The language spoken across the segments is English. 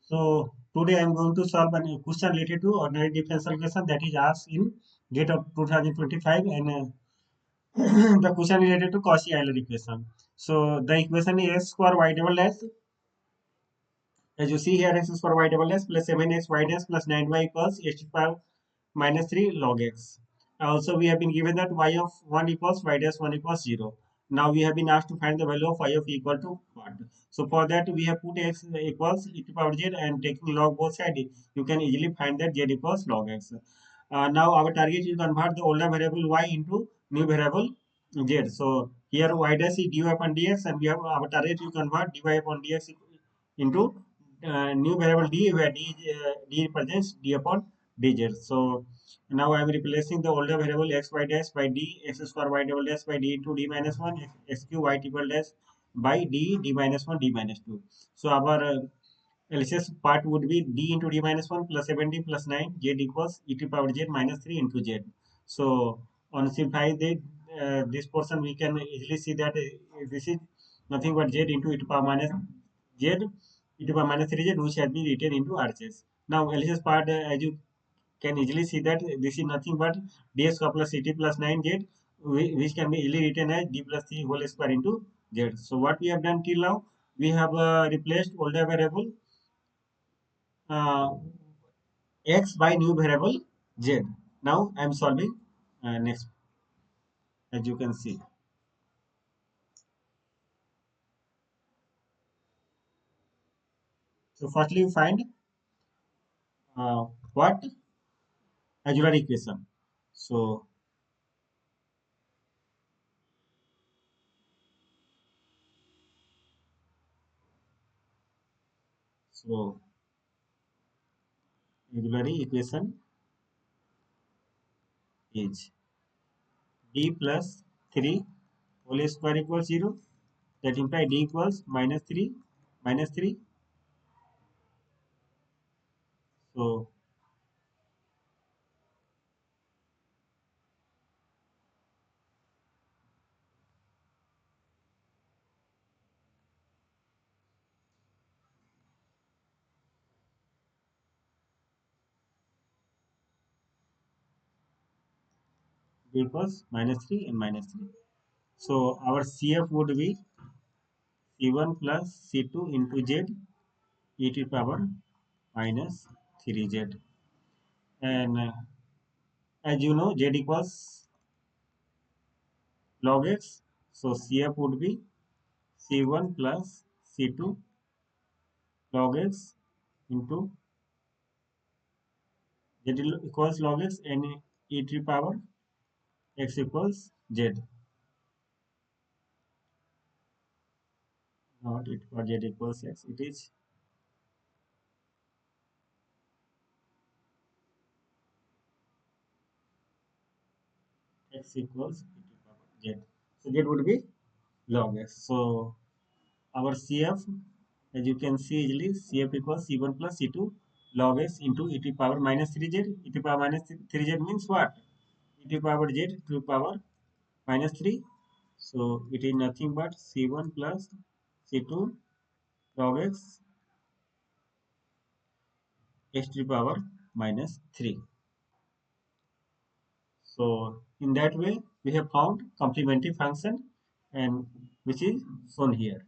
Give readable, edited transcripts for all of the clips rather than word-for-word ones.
So today I am going to solve a question related to ordinary differential equation that is asked in GATE of 2025, and the question related to Cauchy-Euler equation. So the equation is x square y double dash, as you see here, x square y double dash plus 7x y dash plus 9y equals h to the power minus 3 log x. Also, we have been given that y of 1 equals y dash 1 equals 0. Now we have been asked to find the value of y of equal to what. So for that, we have put x equals e to the power z, and taking log both sides, you can easily find that z equals log x. Now our target is to convert the older variable y into new variable z. So here y dash is dy upon dx, and we have our target to convert dy upon dx into new variable d, where d represents d upon dz. So now I am replacing the older variable x y dash by d x square y double dash by d into d minus 1 x cube y triple dash by d minus 1 d minus 2. So our LHS part would be d into d minus 1 plus 7d plus 9 z equals e to the power z minus 3 into z. So on simplify this portion, we can easily see that this is nothing but z into e to the power minus z e to the power minus 3z, which has been written into RHS. Now LHS part, as you can easily see that this is nothing but d square plus ct plus 9z, which can be easily written as d plus 3 whole square into z. So what we have done till now, we have replaced older variable uh, x by new variable z. Now I am solving next, as you can see. So firstly, you find what Euler equation. So so Euler equation is d plus 3 whole square equals 0. That implies d equals minus 3 minus 3. So d equals minus 3 and minus 3. So our CF would be C1 plus C2 into Z e to the power minus 3Z. And as you know, Z equals log x. So CF would be C1 plus C2 log x into Z equals log x, and e to the power x equals Z. Not it for Z equals x. It is x equals e to the power Z. So Z would be log x. So our CF, as you can see easily, CF equals C1 plus C2 log x into e to the power minus 3z. E to the power minus 3z means what? E to the power z to the power minus 3. So it is nothing but C1 plus C2 log x x to the power minus 3. So in that way, we have found complementary function, and which is shown here.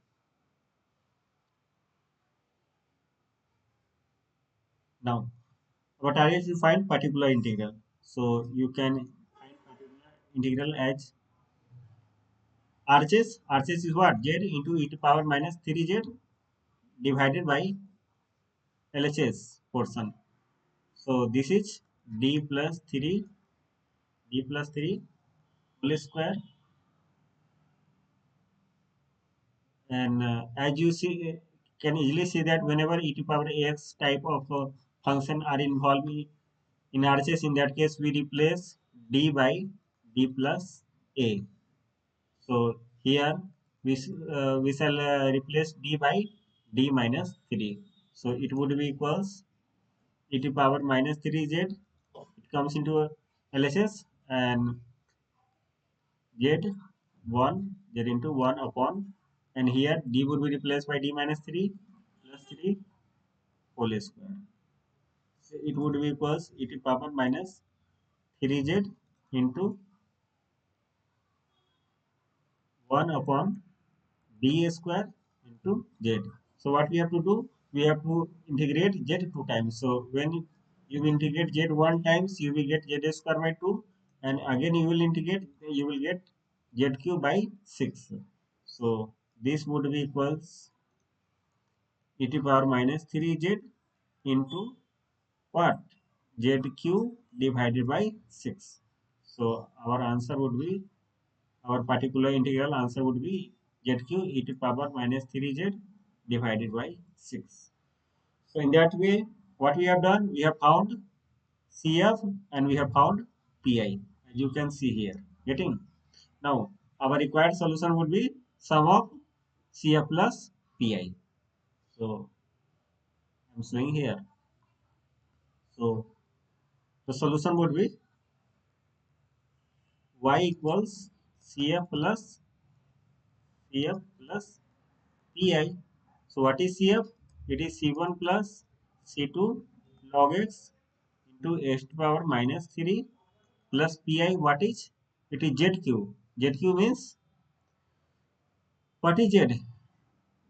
Now, what are you find particular integral? So you can find particular integral as RHS. RHS is what? Z into e to the power minus 3z divided by LHS portion. So this is d plus 3, d plus 3 whole square. And as you see, can easily see that whenever e to the power x type of function are involved in RHS, in that case we replace d by d plus a. So here we shall replace d by d minus 3. So it would be equals e to the power minus 3z. It comes into LHS, and z 1 z into 1 upon, and here d would be replaced by d minus 3 plus 3 whole square. So it would be equals e to power minus 3z into 1 upon d square into z. So what we have to do? We have to integrate z two times. So when you integrate z one times, you will get z square by 2, and again you will integrate, you will get z cube by 6. So this would be equals e to power minus 3z into what? Z cube divided by 6. So our answer would be, our particular integral answer would be z cube e to power minus 3z divided by 6. So in that way, what we have done, we have found CF and we have found PI, as you can see here. Getting? Now, our required solution would be sum of CF plus PI. So I'm showing here. So the solution would be y equals CF plus PI. So what is CF? It is C1 plus C2 log x into x to power minus 3 plus PI. What is? It is ZQ. ZQ means, what is Z?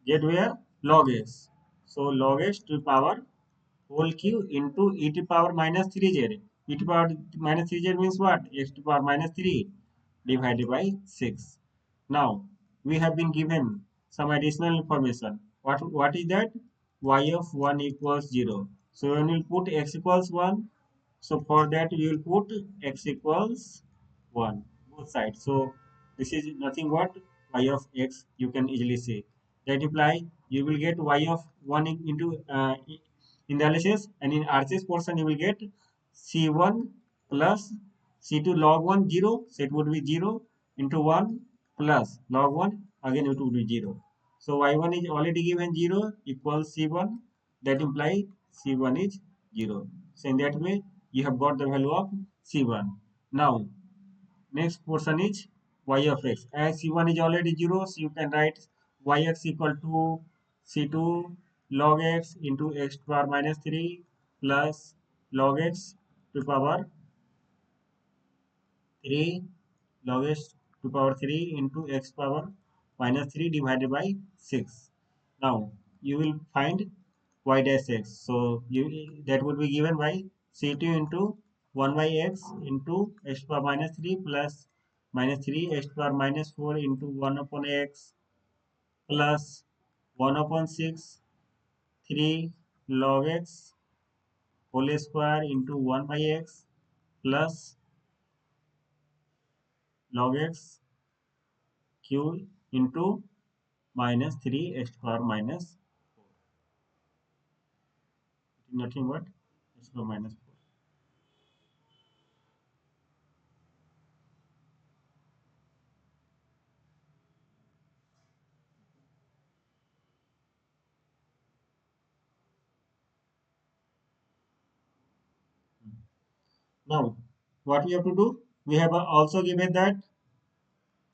Z where? Log x. So log x to power whole q into e to power minus 3z. E to power minus 3z means what? X to power minus 3 divided by 6. Now, we have been given some additional information. What is that? Y of 1 equals 0. So when we put x equals 1, so for that we will put x equals 1, both sides. So this is nothing but y of x, you can easily see. That imply you will get y of 1 into in the LHS, and in RCS portion you will get C1 plus C2 log 1 0, so it would be 0 into 1 plus log 1, again it would be 0. So y1 is already given 0 equals C1, that implies C1 is 0. So in that way you have got the value of C1. Now next portion is y of x. As C1 is already 0, so you can write yx equal to C2 log x into x to power minus 3 plus log x to power 3 log x to power 3 into x power minus 3 divided by 6. Now you will find y dash x. So you, that would be given by C2 into 1 by x into x to power minus 3 plus minus 3 x to power minus 4 into 1 upon x plus 1 upon 6 3 log x whole square into 1 by x plus log x cube into minus 3 x to power minus 4. It is nothing but x to power minus 4. Now, what we have to do? We have also given that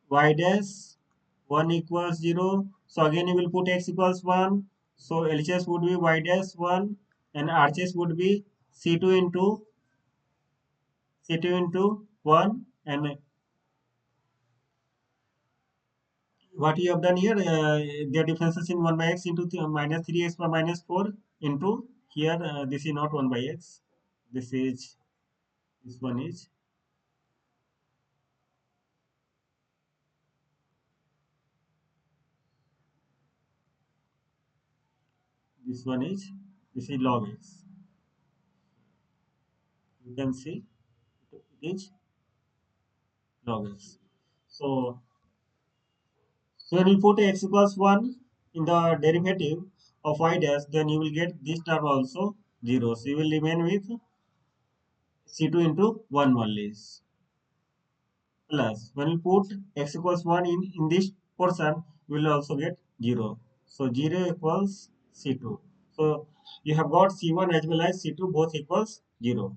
y dash 1 equals 0. So again you will put x equals 1. So LHS would be y dash 1 and RHS would be C2 into 1, and what you have done here, the differences in 1 by x into minus 3x by minus 4 into here, this is not 1 by x, this is, this one is, this one is, this is log x. You can see it is log x. So, so when you put x equals 1 in the derivative of y dash, then you will get this term also 0. So you will remain with C2 into 1 only. Plus when you put x equals 1 in this portion, you will also get 0. So 0 equals C2. So you have got C1 as well as C2 both equals 0.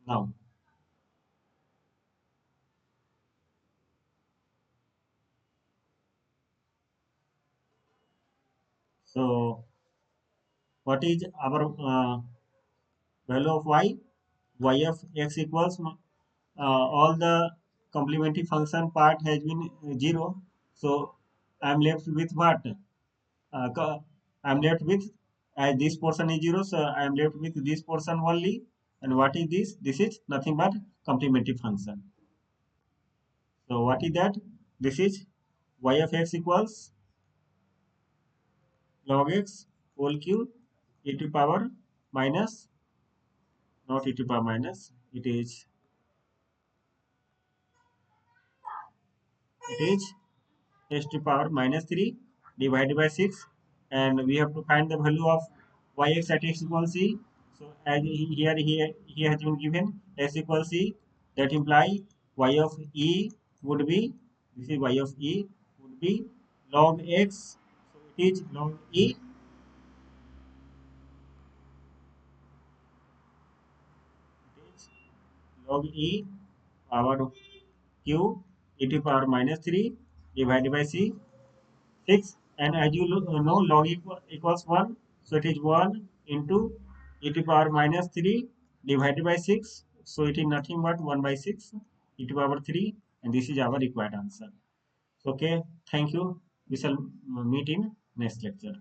Now, so What is our value of y? Y of x equals all the complementary function part has been 0. So I'm left with what? I'm left with, as this portion is 0, so I'm left with this portion only. And what is this? This is nothing but complementary function. So what is that? This is y of x equals log x whole cube e to power minus, not e to power minus, it is s to power minus 3 divided by 6, and we have to find the value of yx at x equals c. So as here has been given s equals c, that imply y of e would be, this is y of e would be log x. So it is log e, it is log e power q e to power minus 3 divided by c 6, and as you know log equals 1, so it is 1 into e to power minus 3 divided by 6, so it is nothing but 1 by 6 e to power 3, and this is our required answer. Okay, thank you. We shall meet in next lecture.